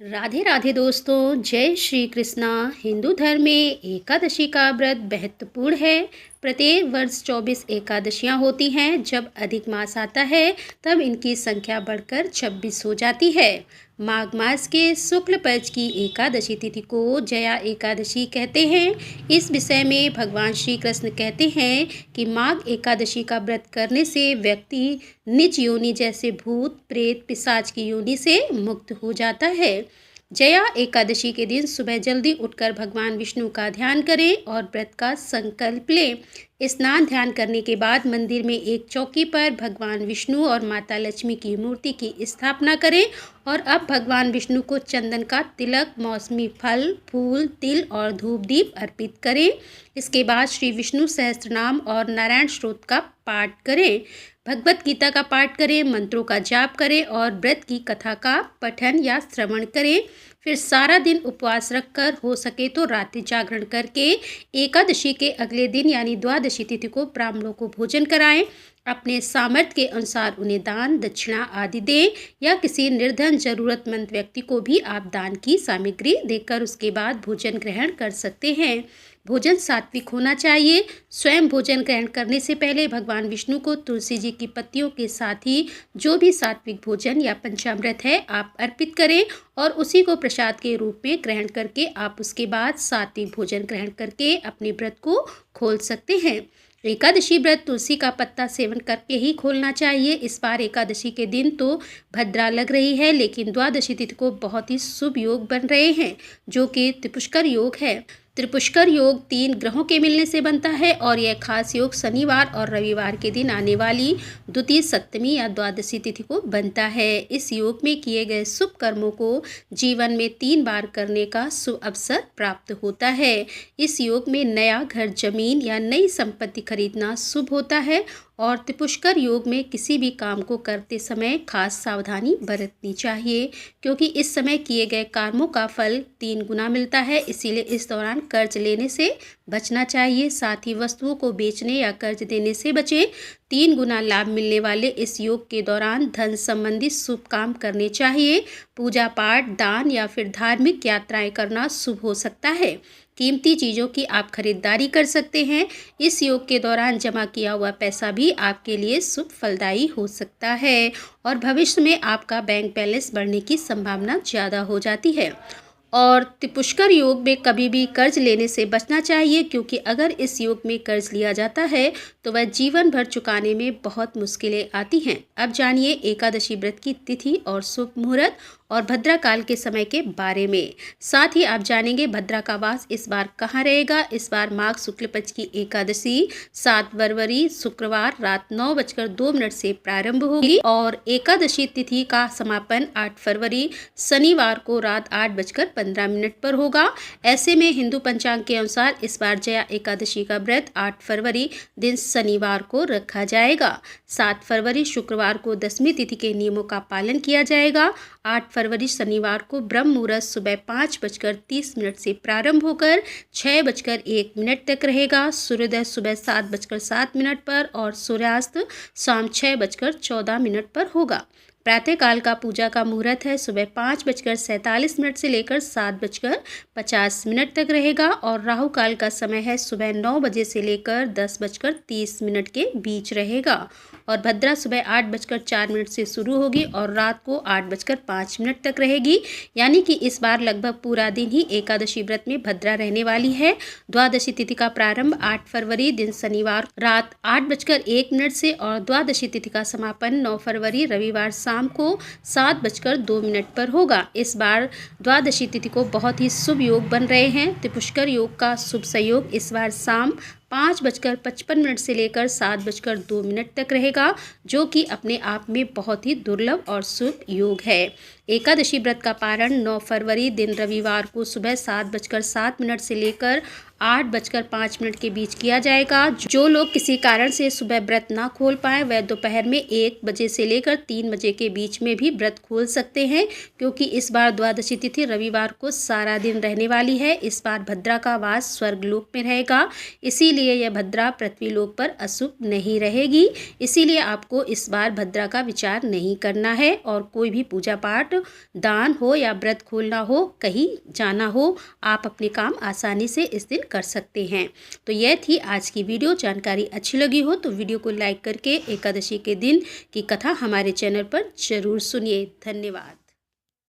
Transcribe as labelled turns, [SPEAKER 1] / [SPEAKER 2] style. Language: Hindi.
[SPEAKER 1] राधे राधे दोस्तों, जय श्री कृष्णा। हिंदू धर्म में एकादशी का व्रत महत्वपूर्ण है। प्रत्येक वर्ष 24 एकादशियां होती हैं। जब अधिक मास आता है तब इनकी संख्या बढ़कर 26 हो जाती है। माघ मास के शुक्ल पक्ष की एकादशी तिथि को जया एकादशी कहते हैं। इस विषय में भगवान श्री कृष्ण कहते हैं कि माघ एकादशी का व्रत करने से व्यक्ति नीच योनि जैसे भूत प्रेत पिशाच की योनि से मुक्त हो जाता है। जया एकादशी के दिन सुबह जल्दी उठकर भगवान विष्णु का ध्यान करें और व्रत का संकल्प लें। स्नान ध्यान करने के बाद मंदिर में एक चौकी पर भगवान विष्णु और माता लक्ष्मी की मूर्ति की स्थापना करें और अब भगवान विष्णु को चंदन का तिलक, मौसमी फल, फूल, तिल और धूप दीप अर्पित करें। इसके बाद श्री विष्णु सहस्त्रनाम और नारायण स्तोत्र का पाठ करें, भगवत गीता का पाठ करें, मंत्रों का जाप करें और व्रत की कथा का पठन या श्रवण करें। फिर सारा दिन उपवास रखकर हो सके तो रात्रि जागरण करके एकादशी के अगले दिन यानी द्वादशी तिथि को ब्राह्मणों को भोजन कराएं। अपने सामर्थ्य के अनुसार उन्हें दान दक्षिणा आदि दें या किसी निर्धन जरूरतमंद व्यक्ति को भी आप दान की सामग्री देकर उसके बाद भोजन ग्रहण कर सकते हैं। भोजन सात्विक होना चाहिए। स्वयं भोजन ग्रहण करने से पहले भगवान विष्णु को तुलसी जी की पत्तियों के साथ ही जो भी सात्विक भोजन या पंचामृत है आप अर्पित करें और उसी को प्रसाद के रूप में ग्रहण करके आप उसके बाद सात्विक भोजन ग्रहण करके अपने व्रत को खोल सकते हैं। एकादशी व्रत तुलसी का पत्ता सेवन करके ही खोलना चाहिए। इस बार एकादशी के दिन तो भद्रा लग रही है, लेकिन द्वादशी तिथि को बहुत ही शुभ योग बन रहे हैं जो कि त्रिपुष्कर योग है। त्रिपुष्कर योग 3 ग्रहों के मिलने से बनता है और यह खास योग शनिवार और रविवार के दिन आने वाली द्वितीय सप्तमी या द्वादशी तिथि को बनता है। इस योग में किए गए शुभ कर्मों को जीवन में 3 बार करने का शुभ अवसर प्राप्त होता है। इस योग में नया घर, जमीन या नई संपत्ति खरीदना शुभ होता है और त्रिपुष्कर योग में किसी भी काम को करते समय खास सावधानी बरतनी चाहिए, क्योंकि इस समय किए गए कर्मों का फल 3 गुना मिलता है। इसीलिए इस दौरान कर्ज लेने से बचना चाहिए। साथ ही वस्तुओं को बेचने या कर्ज देने से बचें। 3 गुना लाभ मिलने वाले इस योग के दौरान धन संबंधी शुभ काम करने चाहिए। पूजा पाठ, दान या फिर धार्मिक यात्राएं करना शुभ हो सकता है। कीमती चीज़ों की आप खरीदारी कर सकते हैं। इस योग के दौरान जमा किया हुआ पैसा भी आपके लिए शुभ फलदायी हो सकता है और भविष्य में आपका बैंक बैलेंस बढ़ने की संभावना ज़्यादा हो जाती है। और त्रिपुष्कर योग में कभी भी कर्ज लेने से बचना चाहिए, क्योंकि अगर इस योग में कर्ज लिया जाता है तो वह जीवन भर चुकाने में बहुत मुश्किलें आती हैं। अब जानिए एकादशी व्रत की तिथि और शुभ मुहूर्त और भद्रा काल के समय के बारे में। साथ ही आप जानेंगे भद्रा का वास इस बार कहाँ रहेगा। इस बार माघ शुक्ल पक्ष की एकादशी 7 फरवरी शुक्रवार रात 9:02 से प्रारंभ होगी और एकादशी तिथि का समापन 8 फरवरी शनिवार को रात 8:15 पर होगा। ऐसे में हिंदू पंचांग के अनुसार इस बार जया एकादशी का व्रत 8 फरवरी दिन शनिवार को रखा जाएगा। 7 फरवरी शुक्रवार को दशमी तिथि के नियमों का पालन किया जाएगा। 8 फरवरी शनिवार को ब्रह्म मुहूर्त सुबह 5:30 से प्रारंभ होकर 6:01 तक रहेगा। सूर्योदय सुबह 7:07 पर और सूर्यास्त शाम 6:14 पर होगा। प्रातःकाल का पूजा का मुहूर्त है सुबह 5:47 से लेकर 7:50 तक रहेगा और राहु काल का समय है सुबह 9 बजे से लेकर 10:30 के बीच रहेगा और भद्रा सुबह 8:04 से शुरू होगी और रात को 8:05 तक रहेगी। यानी कि इस बार लगभग पूरा दिन ही एकादशी व्रत में भद्रा रहने वाली है। द्वादशी तिथि का प्रारंभ 8 फरवरी दिन शनिवार रात 8:01 से और द्वादशी तिथि का समापन 9 फरवरी रविवार शाम को 7:02 पर होगा। इस बार द्वादशी तिथि को बहुत ही शुभ योग बन रहे हैं। त्रिपुष्कर योग का शुभ संयोग इस बार शाम 5:55 से लेकर 7:02 तक रहेगा, जो कि अपने आप में बहुत ही दुर्लभ और शुभ योग है। एकादशी व्रत का पारण 9 फरवरी दिन रविवार को सुबह 7:07 से लेकर 8:05 के बीच किया जाएगा। जो लोग किसी कारण से सुबह व्रत ना खोल पाए वह दोपहर में 1 बजे से लेकर 3 बजे के बीच में भी व्रत खोल सकते हैं, क्योंकि इस बार द्वादशी तिथि रविवार को सारा दिन रहने वाली है। इस बार भद्रा का वास स्वर्गलोक में रहेगा, इसीलिए यह भद्रा पृथ्वी लोक पर अशुभ नहीं रहेगी। इसीलिए आपको इस बार भद्रा का विचार नहीं करना है और कोई भी पूजा पाठ, दान हो या व्रत खोलना हो, कहीं जाना हो, आप अपने काम आसानी से इस दिन कर सकते हैं। तो यह थी आज की वीडियो। जानकारी अच्छी लगी हो तो वीडियो को लाइक करके एकादशी के दिन की कथा हमारे चैनल पर जरूर सुनिए। धन्यवाद।